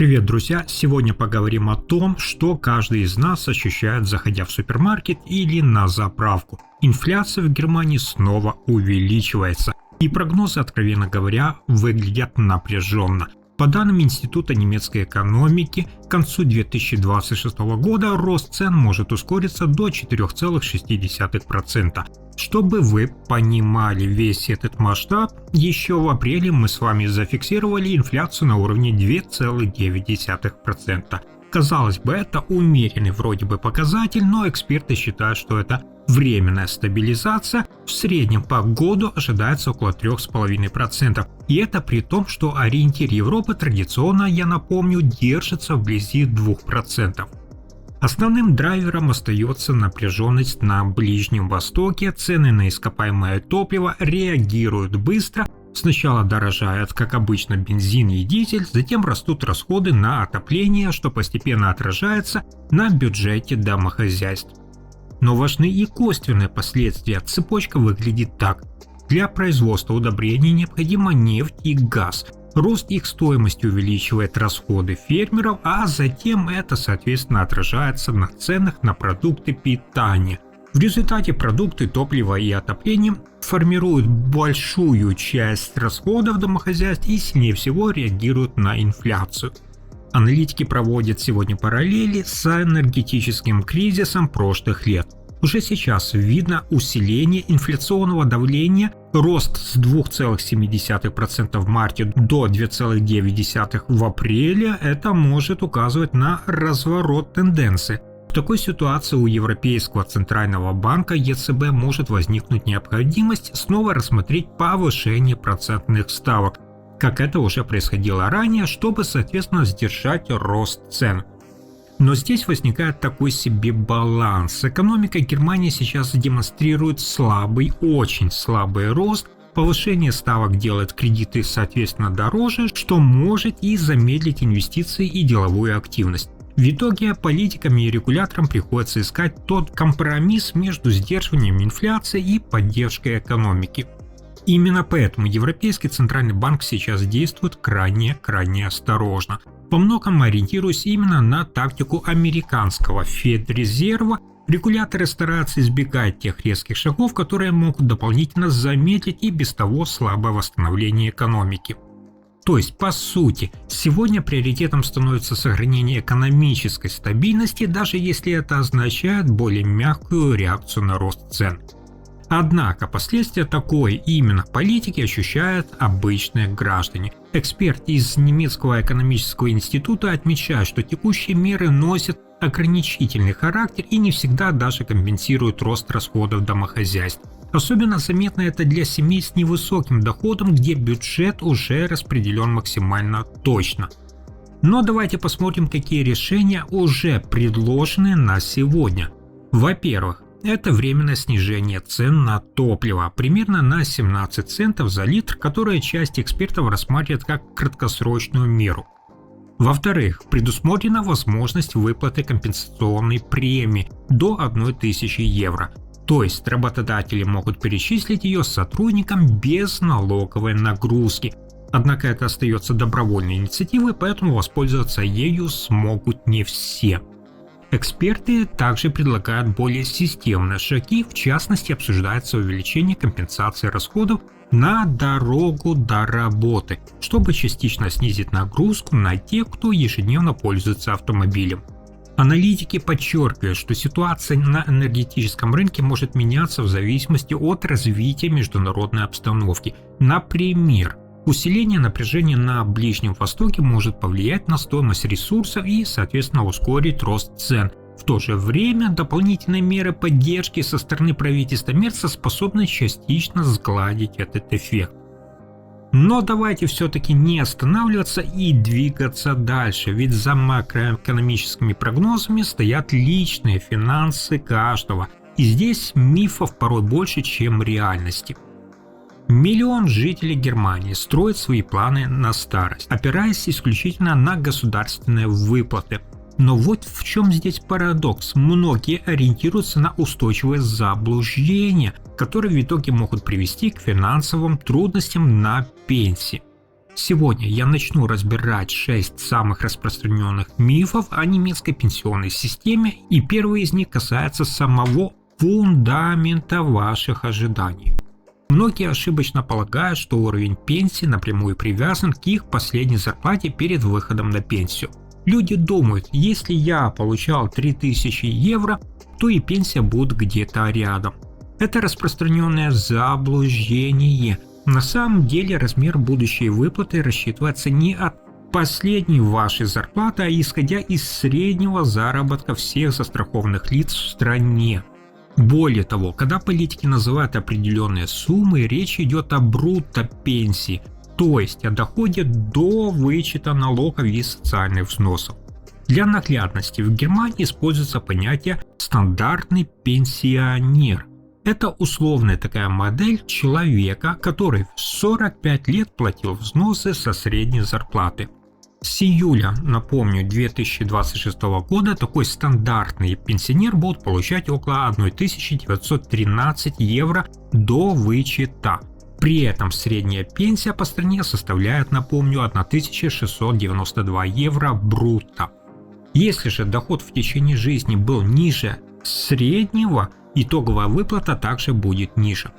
Привет, друзья! Сегодня поговорим о том, что каждый из нас ощущает, заходя в супермаркет или на заправку. Инфляция в Германии снова увеличивается, и прогнозы, откровенно говоря, выглядят напряженно. По данным Института немецкой экономики, к концу 2026 года рост цен может ускориться до 4,6%. Чтобы вы понимали весь этот масштаб, еще в апреле мы с вами зафиксировали инфляцию на уровне 2,9%. Казалось бы, это умеренный вроде бы показатель, но эксперты считают, что это временная стабилизация. В среднем по году ожидается около 3,5%. И это при том, что ориентир Европы традиционно, я напомню, держится вблизи 2%. Основным драйвером остается напряженность на Ближнем Востоке. Цены на ископаемое топливо реагируют быстро. Сначала дорожают, как обычно, бензин и дизель, затем растут расходы на отопление, что постепенно отражается на бюджете домохозяйств. Но важны и косвенные последствия. Цепочка выглядит так. Для производства удобрений необходима нефть и газ. Рост их стоимости увеличивает расходы фермеров, а затем это, соответственно, отражается на ценах на продукты питания. В результате продукты, топливо и отопление формируют большую часть расходов домохозяйств и сильнее всего реагируют на инфляцию. Аналитики проводят сегодня параллели с энергетическим кризисом прошлых лет. Уже сейчас видно усиление инфляционного давления, рост с 2,7% в марте до 2,9% в апреле. Это может указывать на разворот тенденции. В такой ситуации у Европейского центрального банка ЕЦБ может возникнуть необходимость снова рассмотреть повышение процентных ставок, как это уже происходило ранее, чтобы, соответственно, сдержать рост цен. Но здесь возникает такой себе баланс. Экономика Германии сейчас демонстрирует слабый, очень слабый рост. Повышение ставок делает кредиты, соответственно, дороже, что может и замедлить инвестиции и деловую активность. В итоге политикам и регуляторам приходится искать тот компромисс между сдерживанием инфляции и поддержкой экономики. Именно поэтому Европейский центральный банк сейчас действует крайне осторожно. По многому ориентируясь именно на тактику американского Федрезерва, регуляторы стараются избегать тех резких шагов, которые могут дополнительно замедлить и без того слабое восстановление экономики. То есть, по сути, сегодня приоритетом становится сохранение экономической стабильности, даже если это означает более мягкую реакцию на рост цен. Однако последствия такой именно политики ощущают обычные граждане. Эксперт из немецкого экономического института отмечает, что текущие меры носят ограничительный характер и не всегда даже компенсируют рост расходов домохозяйств. Особенно заметно это для семей с невысоким доходом, где бюджет уже распределен максимально точно. Но давайте посмотрим, какие решения уже предложены на сегодня. Во-первых, это временное снижение цен на топливо, примерно на 17 центов за литр, которое часть экспертов рассматривает как краткосрочную меру. Во-вторых, предусмотрена возможность выплаты компенсационной премии до 1000 евро. То есть работодатели могут перечислить ее сотрудникам без налоговой нагрузки. Однако это остается добровольной инициативой, поэтому воспользоваться ею смогут не все. Эксперты также предлагают более системные шаги, в частности обсуждается увеличение компенсации расходов на дорогу до работы, чтобы частично снизить нагрузку на тех, кто ежедневно пользуется автомобилем. Аналитики подчеркивают, что ситуация на энергетическом рынке может меняться в зависимости от развития международной обстановки. Например, усиление напряжения на Ближнем Востоке может повлиять на стоимость ресурсов и, соответственно, ускорить рост цен. В то же время дополнительные меры поддержки со стороны правительства Мерца способны частично сгладить этот эффект. Но давайте все-таки не останавливаться и двигаться дальше, ведь за макроэкономическими прогнозами стоят личные финансы каждого, и здесь мифов порой больше, чем реальности. Миллион жителей Германии строят свои планы на старость, опираясь исключительно на государственные выплаты. Но вот в чем здесь парадокс. Многие ориентируются на устойчивое заблуждение, которые в итоге могут привести к финансовым трудностям на пенсии. Сегодня я начну разбирать 6 самых распространенных мифов о немецкой пенсионной системе, и первый из них касается самого фундамента ваших ожиданий. Многие ошибочно полагают, что уровень пенсии напрямую привязан к их последней зарплате перед выходом на пенсию. Люди думают, если я получал 3000 евро, то и пенсия будет где-то рядом. Это распространенное заблуждение. На самом деле размер будущей выплаты рассчитывается не от последней вашей зарплаты, а исходя из среднего заработка всех застрахованных лиц в стране. Более того, когда политики называют определенные суммы, речь идет о брутто-пенсии, то есть о доходе до вычета налогов и социальных взносов. Для наглядности в Германии используется понятие «стандартный пенсионер». Это условная такая модель человека, который в 45 лет платил взносы со средней зарплаты. С июля, напомню, 2026 года такой стандартный пенсионер будет получать около 1913 евро до вычета. При этом средняя пенсия по стране составляет, напомню, 1692 евро брутто. Если же доход в течение жизни был ниже среднего, итоговая выплата также будет ниже.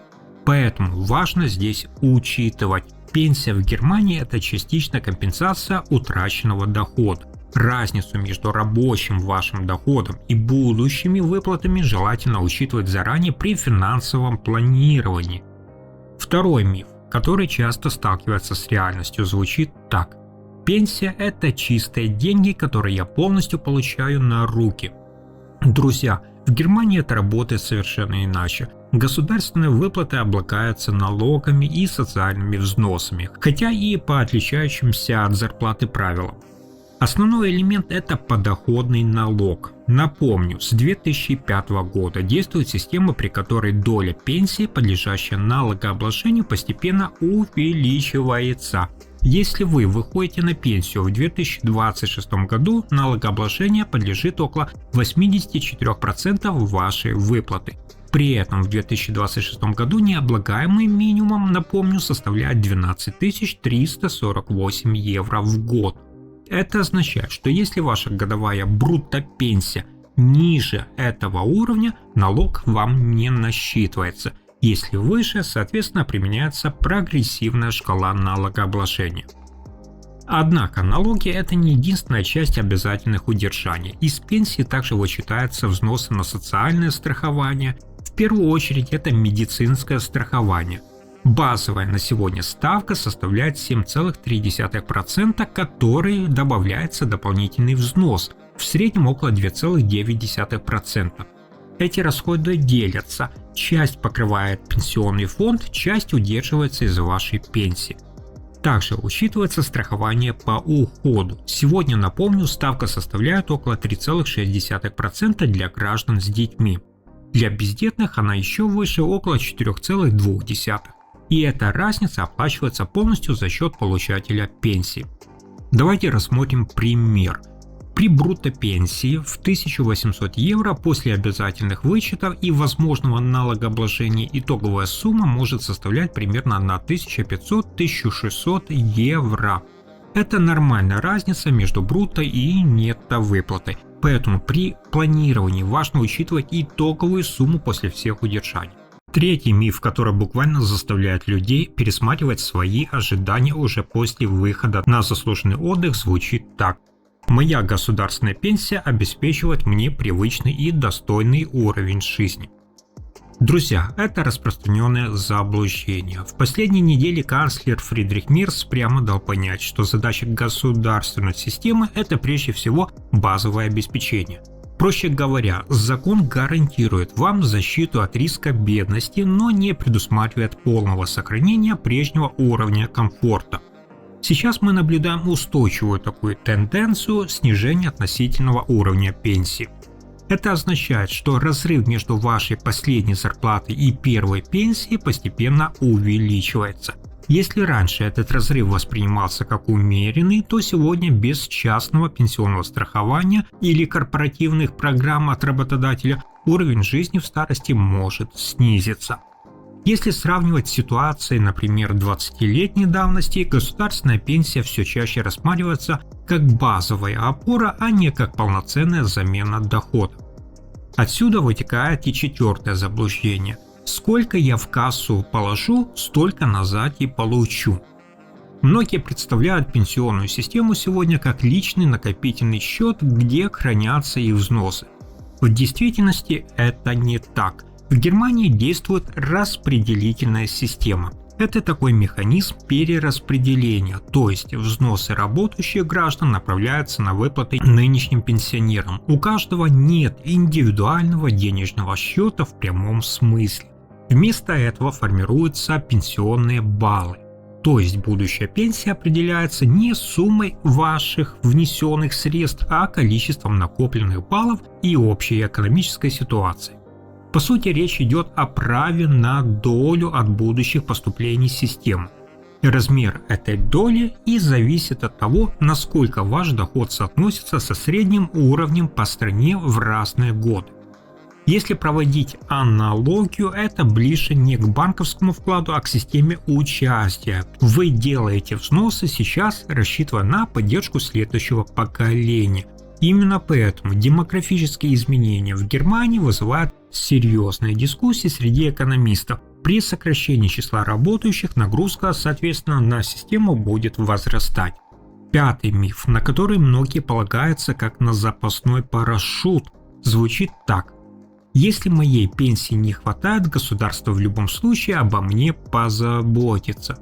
Поэтому важно здесь учитывать. Пенсия в Германии – это частичная компенсация утраченного дохода. Разницу между рабочим вашим доходом и будущими выплатами желательно учитывать заранее при финансовом планировании. Второй миф, который часто сталкивается с реальностью, звучит так. Пенсия – это чистые деньги, которые я полностью получаю на руки. Друзья, в Германии это работает совершенно иначе. Государственные выплаты облагаются налогами и социальными взносами, хотя и по отличающимся от зарплаты правилам. Основной элемент – это подоходный налог. Напомню, с 2005 года действует система, при которой доля пенсии, подлежащая налогообложению, постепенно увеличивается. Если вы выходите на пенсию в 2026 году, налогообложение подлежит около 84% вашей выплаты. При этом в 2026 году необлагаемый минимум, напомню, составляет 12 348 евро в год. Это означает, что если ваша годовая брутто-пенсия ниже этого уровня, налог вам не насчитывается. Если выше, соответственно, применяется прогрессивная шкала налогообложения. Однако налоги – это не единственная часть обязательных удержаний. Из пенсии также вычитаются взносы на социальное страхование. В первую очередь это медицинское страхование. Базовая на сегодня ставка составляет 7,3%, который добавляется дополнительный взнос, в среднем около 2,9%. Эти расходы делятся. Часть покрывает пенсионный фонд, часть удерживается из вашей пенсии. Также учитывается страхование по уходу. Сегодня, напомню, ставка составляет около 3,6% для граждан с детьми. Для бездетных она еще выше, около 4,2%. И эта разница оплачивается полностью за счет получателя пенсии. Давайте рассмотрим пример. При брутто-пенсии в 1800 евро после обязательных вычетов и возможного налогообложения итоговая сумма может составлять примерно на 1500-1600 евро. Это нормальная разница между брутто и нетто выплатой, поэтому при планировании важно учитывать итоговую сумму после всех удержаний. Третий миф, который буквально заставляет людей пересматривать свои ожидания уже после выхода на заслуженный отдых, звучит так. Моя государственная пенсия обеспечивает мне привычный и достойный уровень жизни. Друзья, это распространенное заблуждение. В последние недели канцлер Фридрих Мерц прямо дал понять, что задача государственной системы – это прежде всего базовое обеспечение. Проще говоря, закон гарантирует вам защиту от риска бедности, но не предусматривает полного сохранения прежнего уровня комфорта. Сейчас мы наблюдаем устойчивую такую тенденцию снижения относительного уровня пенсии. Это означает, что разрыв между вашей последней зарплатой и первой пенсией постепенно увеличивается. Если раньше этот разрыв воспринимался как умеренный, то сегодня без частного пенсионного страхования или корпоративных программ от работодателя уровень жизни в старости может снизиться. Если сравнивать с ситуацией, например, 20-летней давности, государственная пенсия все чаще рассматривается как базовая опора, а не как полноценная замена дохода. Отсюда вытекает и четвертое заблуждение. Сколько я в кассу положу, столько назад и получу. Многие представляют пенсионную систему сегодня как личный накопительный счет, где хранятся их взносы. В действительности это не так. В Германии действует распределительная система. Это такой механизм перераспределения, то есть взносы работающих граждан направляются на выплаты нынешним пенсионерам. У каждого нет индивидуального денежного счета в прямом смысле. Вместо этого формируются пенсионные баллы. То есть будущая пенсия определяется не суммой ваших внесенных средств, а количеством накопленных баллов и общей экономической ситуации. По сути, речь идет о праве на долю от будущих поступлений системы. Размер этой доли и зависит от того, насколько ваш доход соотносится со средним уровнем по стране в разные годы. Если проводить аналогию, это ближе не к банковскому вкладу, а к системе участия. Вы делаете взносы сейчас, рассчитывая на поддержку следующего поколения. Именно поэтому демографические изменения в Германии вызывают серьезные дискуссии среди экономистов. При сокращении числа работающих нагрузка, соответственно, на систему будет возрастать. Пятый миф, на который многие полагаются как на запасной парашют, звучит так. Если моей пенсии не хватает, государство в любом случае обо мне позаботится.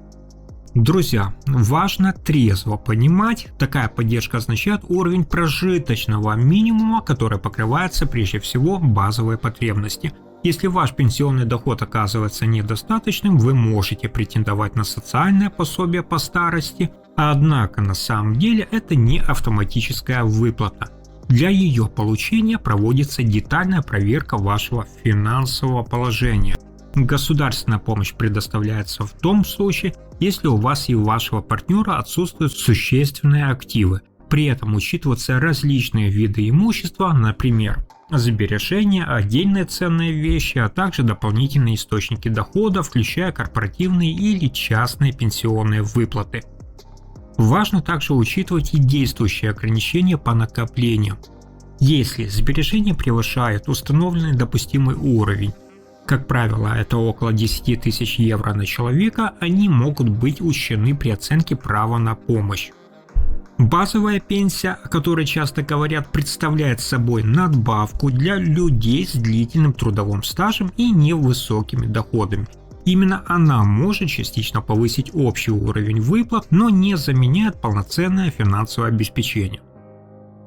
Друзья, важно трезво понимать, такая поддержка означает уровень прожиточного минимума, который покрывается прежде всего базовые потребности. Если ваш пенсионный доход оказывается недостаточным, вы можете претендовать на социальное пособие по старости, однако на самом деле это не автоматическая выплата. Для ее получения проводится детальная проверка вашего финансового положения. Государственная помощь предоставляется в том случае, если у вас и у вашего партнера отсутствуют существенные активы. При этом учитываются различные виды имущества, например, сбережения, отдельные ценные вещи, а также дополнительные источники дохода, включая корпоративные или частные пенсионные выплаты. Важно также учитывать и действующие ограничения по накоплению. Если сбережения превышают установленный допустимый уровень, как правило, это около 10 тысяч евро на человека, они могут быть учтены при оценке права на помощь. Базовая пенсия, о которой часто говорят, представляет собой надбавку для людей с длительным трудовым стажем и невысокими доходами. Именно она может частично повысить общий уровень выплат, но не заменяет полноценное финансовое обеспечение.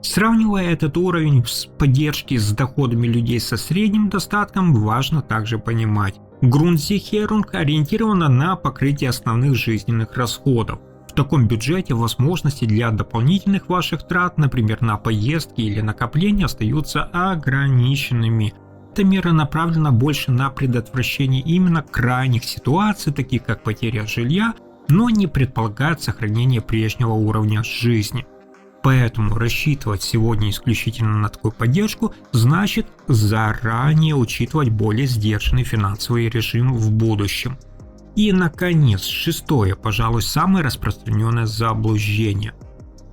Сравнивая этот уровень поддержки с доходами людей со средним достатком, важно также понимать, Grundsicherung ориентирована на покрытие основных жизненных расходов. В таком бюджете возможности для дополнительных ваших трат, например, на поездки или накопления, остаются ограниченными. Эта мера направлена больше на предотвращение именно крайних ситуаций, таких как потеря жилья, но не предполагает сохранение прежнего уровня жизни. Поэтому рассчитывать сегодня исключительно на такую поддержку значит заранее учитывать более сдержанный финансовый режим в будущем. И, наконец, шестое, пожалуй, самое распространенное заблуждение.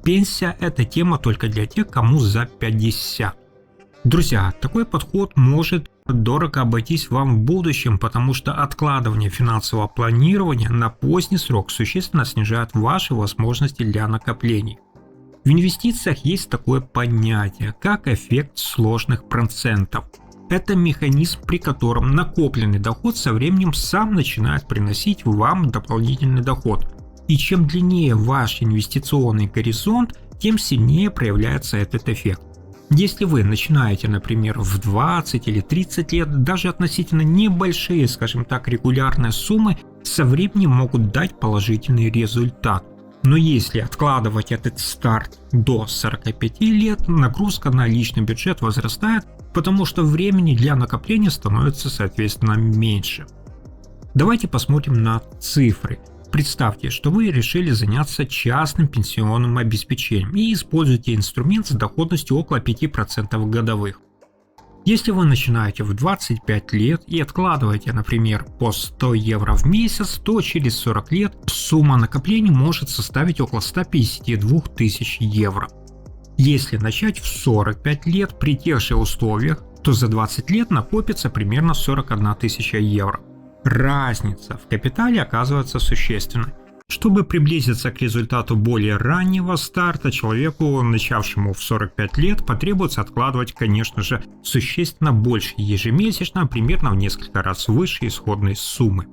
Пенсия – это тема только для тех, кому за 50. Друзья, такой подход может дорого обойтись вам в будущем, потому что откладывание финансового планирования на поздний срок существенно снижает ваши возможности для накоплений. В инвестициях есть такое понятие, как эффект сложных процентов. Это механизм, при котором накопленный доход со временем сам начинает приносить вам дополнительный доход. И чем длиннее ваш инвестиционный горизонт, тем сильнее проявляется этот эффект. Если вы начинаете, например, в 20 или 30 лет, даже относительно небольшие, скажем так, регулярные суммы со временем могут дать положительный результат. Но если откладывать этот старт до 45 лет, нагрузка на личный бюджет возрастает, потому что времени для накопления становится, соответственно, меньше. Давайте посмотрим на цифры. Представьте, что вы решили заняться частным пенсионным обеспечением и используете инструмент с доходностью около 5% годовых. Если вы начинаете в 25 лет и откладываете, например, по 100 евро в месяц, то через 40 лет сумма накоплений может составить около 152 тысяч евро. Если начать в 45 лет при тех же условиях, то за 20 лет накопится примерно 41 тысяча евро. Разница в капитале оказывается существенной. Чтобы приблизиться к результату более раннего старта, человеку, начавшему в 45 лет, потребуется откладывать, конечно же, существенно больше ежемесячно, примерно в несколько раз выше исходной суммы.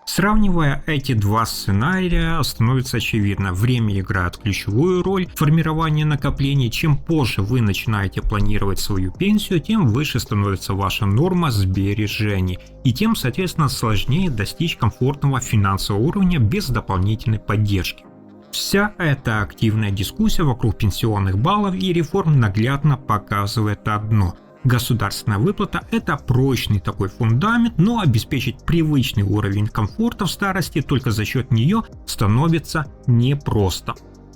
Сравнивая эти два сценария, становится очевидно, время играет ключевую роль в формировании накоплений. Чем позже вы начинаете планировать свою пенсию, тем выше становится ваша норма сбережений, и тем, соответственно, сложнее достичь комфортного финансового уровня без дополнительной поддержки. Вся эта активная дискуссия вокруг пенсионных баллов и реформ наглядно показывает одно – государственная выплата – это прочный такой фундамент, но обеспечить привычный уровень комфорта в старости только за счет нее становится непросто.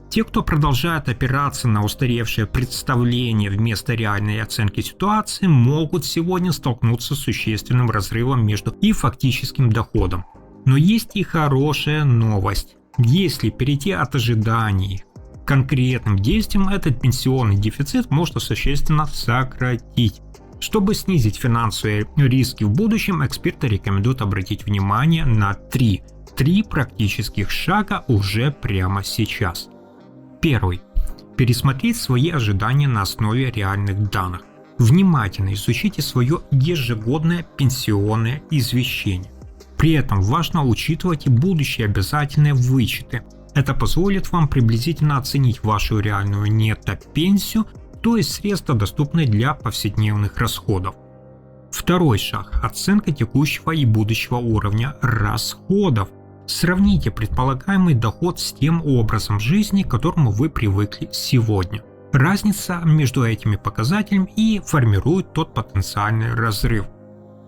Те, кто продолжает опираться на устаревшее представление вместо реальной оценки ситуации, могут сегодня столкнуться с существенным разрывом между и фактическим доходом. Но есть и хорошая новость. Если перейти от ожиданий к конкретным действиям, этот пенсионный дефицит можно существенно сократить. Чтобы снизить финансовые риски в будущем, эксперты рекомендуют обратить внимание на три практических шага уже прямо сейчас. Первый. Пересмотреть свои ожидания на основе реальных данных. Внимательно изучите свое ежегодное пенсионное извещение. При этом важно учитывать и будущие обязательные вычеты. Это позволит вам приблизительно оценить вашу реальную нетто-пенсию, то есть средства, доступные для повседневных расходов. Второй шаг – оценка текущего и будущего уровня расходов. Сравните предполагаемый доход с тем образом жизни, к которому вы привыкли сегодня. Разница между этими показателями и формирует тот потенциальный разрыв.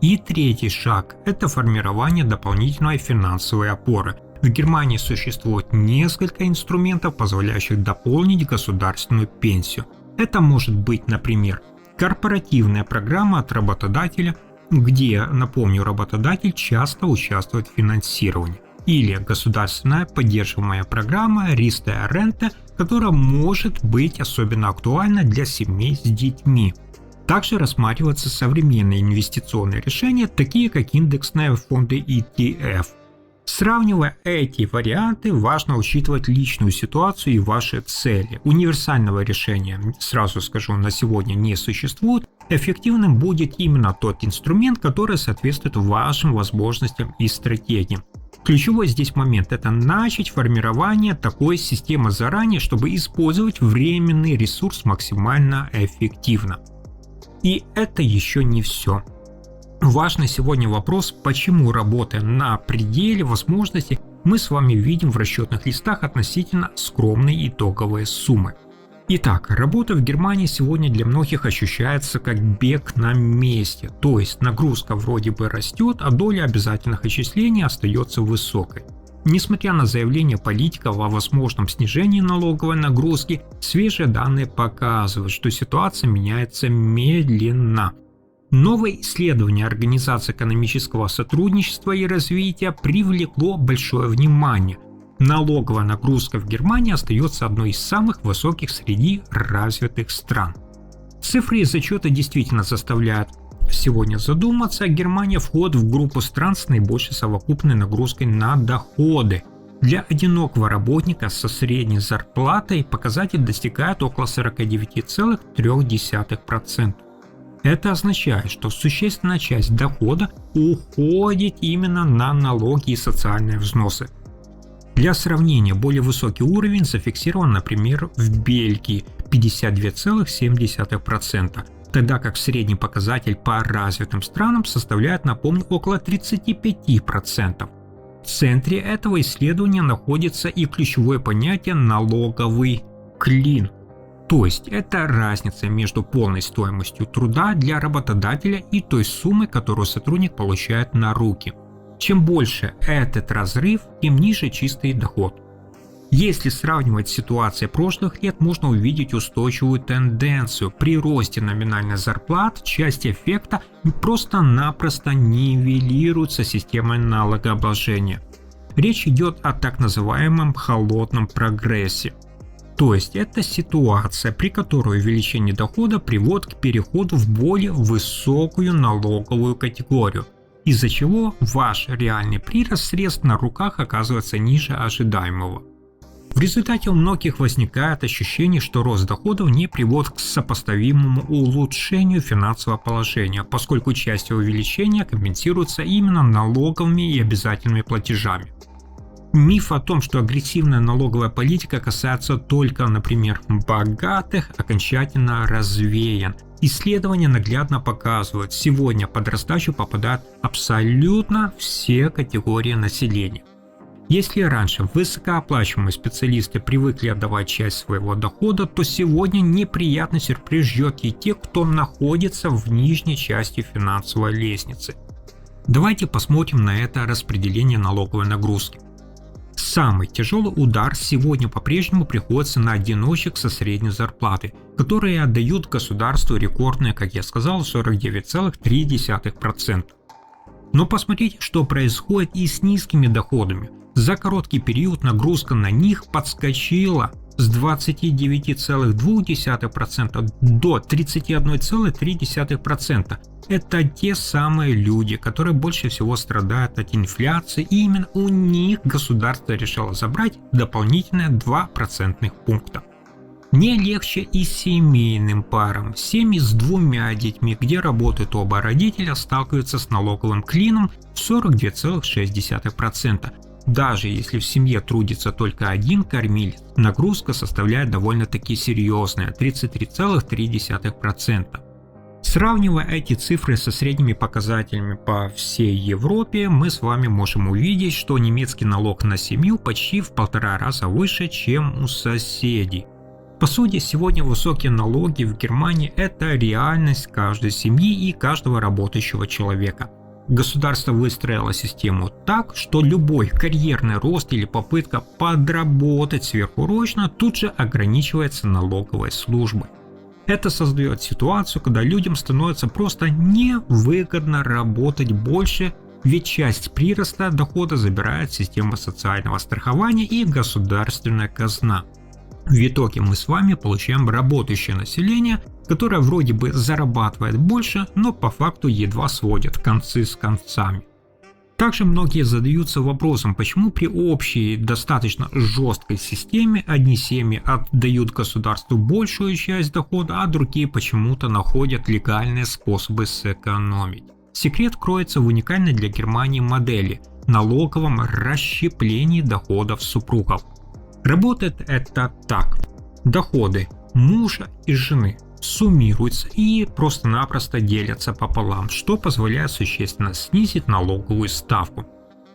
И третий шаг – это формирование дополнительной финансовой опоры. В Германии существует несколько инструментов, позволяющих дополнить государственную пенсию. Это может быть, например, корпоративная программа от работодателя, где, напомню, работодатель часто участвует в финансировании, или государственная поддерживаемая программа Ристая рента, которая может быть особенно актуальна для семей с детьми. Также рассматриваются современные инвестиционные решения, такие как индексные фонды ETF. Сравнивая эти варианты, важно учитывать личную ситуацию и ваши цели. Универсального решения, сразу скажу, на сегодня не существует. Эффективным будет именно тот инструмент, который соответствует вашим возможностям и стратегиям. Ключевой здесь момент – это начать формирование такой системы заранее, чтобы использовать временный ресурс максимально эффективно. И это еще не все. Важный сегодня вопрос, почему, работая на пределе возможностей, мы с вами видим в расчетных листах относительно скромные итоговые суммы. Итак, работа в Германии сегодня для многих ощущается как бег на месте, то есть нагрузка вроде бы растет, а доля обязательных отчислений остается высокой. Несмотря на заявления политиков о возможном снижении налоговой нагрузки, свежие данные показывают, что ситуация меняется медленно. Новое исследование Организации экономического сотрудничества и развития привлекло большое внимание. Налоговая нагрузка в Германии остается одной из самых высоких среди развитых стран. Цифры из отчета действительно заставляют сегодня задуматься. Германия входит в группу стран с наибольшей совокупной нагрузкой на доходы. Для одинокого работника со средней зарплатой показатель достигает около 49,3%. Это означает, что существенная часть дохода уходит именно на налоги и социальные взносы. Для сравнения, более высокий уровень зафиксирован, например, в Бельгии – 52,7%, тогда как средний показатель по развитым странам составляет, напомню, около 35%. В центре этого исследования находится и ключевое понятие «налоговый клин». То есть это разница между полной стоимостью труда для работодателя и той суммой, которую сотрудник получает на руки. Чем больше этот разрыв, тем ниже чистый доход. Если сравнивать с ситуацией прошлых лет, можно увидеть устойчивую тенденцию. При росте номинальных зарплат часть эффекта просто-напросто нивелируется системой налогообложения. Речь идет о так называемом холодном прогрессе. То есть это ситуация, при которой увеличение дохода приводит к переходу в более высокую налоговую категорию, из-за чего ваш реальный прирост средств на руках оказывается ниже ожидаемого. В результате у многих возникает ощущение, что рост доходов не приводит к сопоставимому улучшению финансового положения, поскольку часть увеличения компенсируется именно налоговыми и обязательными платежами. Миф о том, что агрессивная налоговая политика касается только, например, богатых, окончательно развеян. Исследования наглядно показывают, сегодня под раздачу попадают абсолютно все категории населения. Если раньше высокооплачиваемые специалисты привыкли отдавать часть своего дохода, то сегодня неприятный сюрприз ждет и тех, кто находится в нижней части финансовой лестницы. Давайте посмотрим на это распределение налоговой нагрузки. Самый тяжелый удар сегодня по-прежнему приходится на одиночек со средней зарплатой, которые отдают государству рекордные, как я сказал, 49,3%. Но посмотрите, что происходит и с низкими доходами. За короткий период нагрузка на них подскочила с 29,2% до 31,3%. Это те самые люди, которые больше всего страдают от инфляции, и именно у них государство решило забрать дополнительные 2 процентных пункта. Не легче и семейным парам. Семьи с 2 детьми, где работают оба родителя, сталкиваются с налоговым клином в 42,6%. Даже если в семье трудится только один кормилец, нагрузка составляет довольно-таки серьезная – 33,3%. Сравнивая эти цифры со средними показателями по всей Европе, мы с вами можем увидеть, что немецкий налог на семью почти в 1,5 раза выше, чем у соседей. По сути, сегодня высокие налоги в Германии – это реальность каждой семьи и каждого работающего человека. Государство выстроило систему так, что любой карьерный рост или попытка подработать сверхурочно тут же ограничивается налоговой службой. Это создает ситуацию, когда людям становится просто невыгодно работать больше, ведь часть прироста дохода забирает система социального страхования и государственная казна. В итоге мы с вами получаем работающее население, которое вроде бы зарабатывает больше, но по факту едва сводит концы с концами. Также многие задаются вопросом, почему при общей достаточно жесткой системе одни семьи отдают государству большую часть дохода, а другие почему-то находят легальные способы сэкономить. Секрет кроется в уникальной для Германии модели – налоговом расщеплении доходов супругов. Работает это так. Доходы мужа и жены суммируются и просто-напросто делятся пополам, что позволяет существенно снизить налоговую ставку.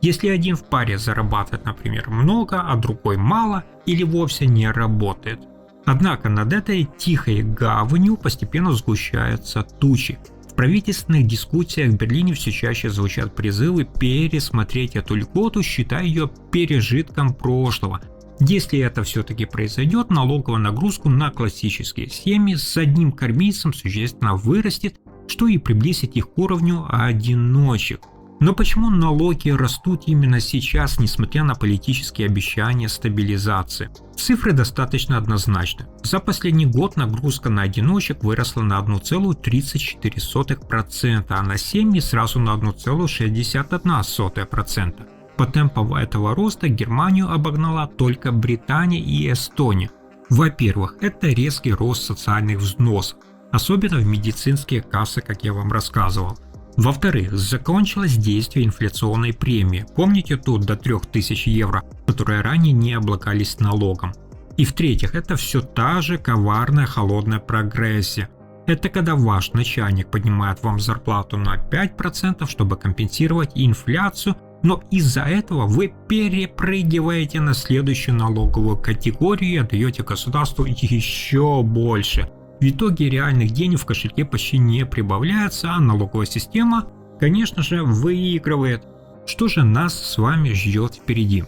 Если один в паре зарабатывает, например, много, а другой мало или вовсе не работает. Однако над этой тихой гаванью постепенно сгущаются тучи. В правительственных дискуссиях в Берлине все чаще звучат призывы пересмотреть эту льготу, считая ее пережитком прошлого. Если это все-таки произойдет, налоговая нагрузка на классические семьи с одним кормильцем существенно вырастет, что и приблизит их к уровню одиночек. Но почему налоги растут именно сейчас, несмотря на политические обещания стабилизации? Цифры достаточно однозначны. За последний год нагрузка на одиночек выросла на 1,34%, а на семьи сразу на 1,61%. По темпам этого роста Германию обогнала только Британия и Эстония. Во-первых, это резкий рост социальных взносов, особенно в медицинские кассы, как я вам рассказывал. Во-вторых, закончилось действие инфляционной премии, помните тут до 3000 евро, которые ранее не облагались налогом. И в-третьих, это все та же коварная холодная прогрессия. Это когда ваш начальник поднимает вам зарплату на 5%, чтобы компенсировать инфляцию, но из-за этого вы перепрыгиваете на следующую налоговую категорию и отдаете государству еще больше. В итоге реальных денег в кошельке почти не прибавляется, а налоговая система, конечно же, выигрывает. Что же нас с вами ждет впереди?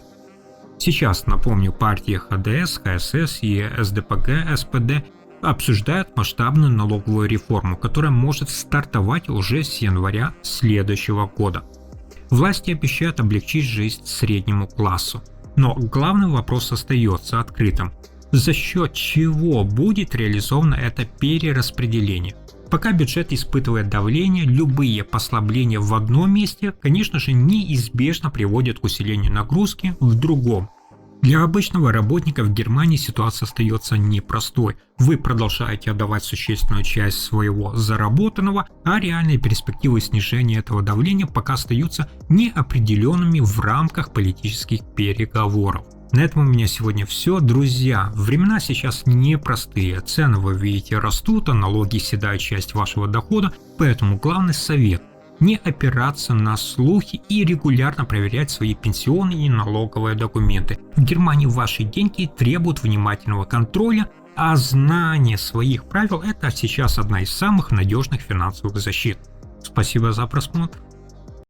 Сейчас, напомню, партии ХДС, ХСС и СДПГ, СПД обсуждают масштабную налоговую реформу, которая может стартовать уже с января следующего года. Власти обещают облегчить жизнь среднему классу. Но главный вопрос остается открытым. За счет чего будет реализовано это перераспределение? Пока бюджет испытывает давление, любые послабления в одном месте, конечно же, неизбежно приводят к усилению нагрузки в другом. Для обычного работника в Германии ситуация остается непростой. Вы продолжаете отдавать существенную часть своего заработанного, а реальные перспективы снижения этого давления пока остаются неопределенными в рамках политических переговоров. На этом у меня сегодня все, друзья. Времена сейчас непростые, цены, вы видите, растут, а налоги съедают часть вашего дохода, поэтому главный совет – не опираться на слухи и регулярно проверять свои пенсионные и налоговые документы. В Германии ваши деньги требуют внимательного контроля, а знание своих правил – это сейчас одна из самых надежных финансовых защит. Спасибо за просмотр.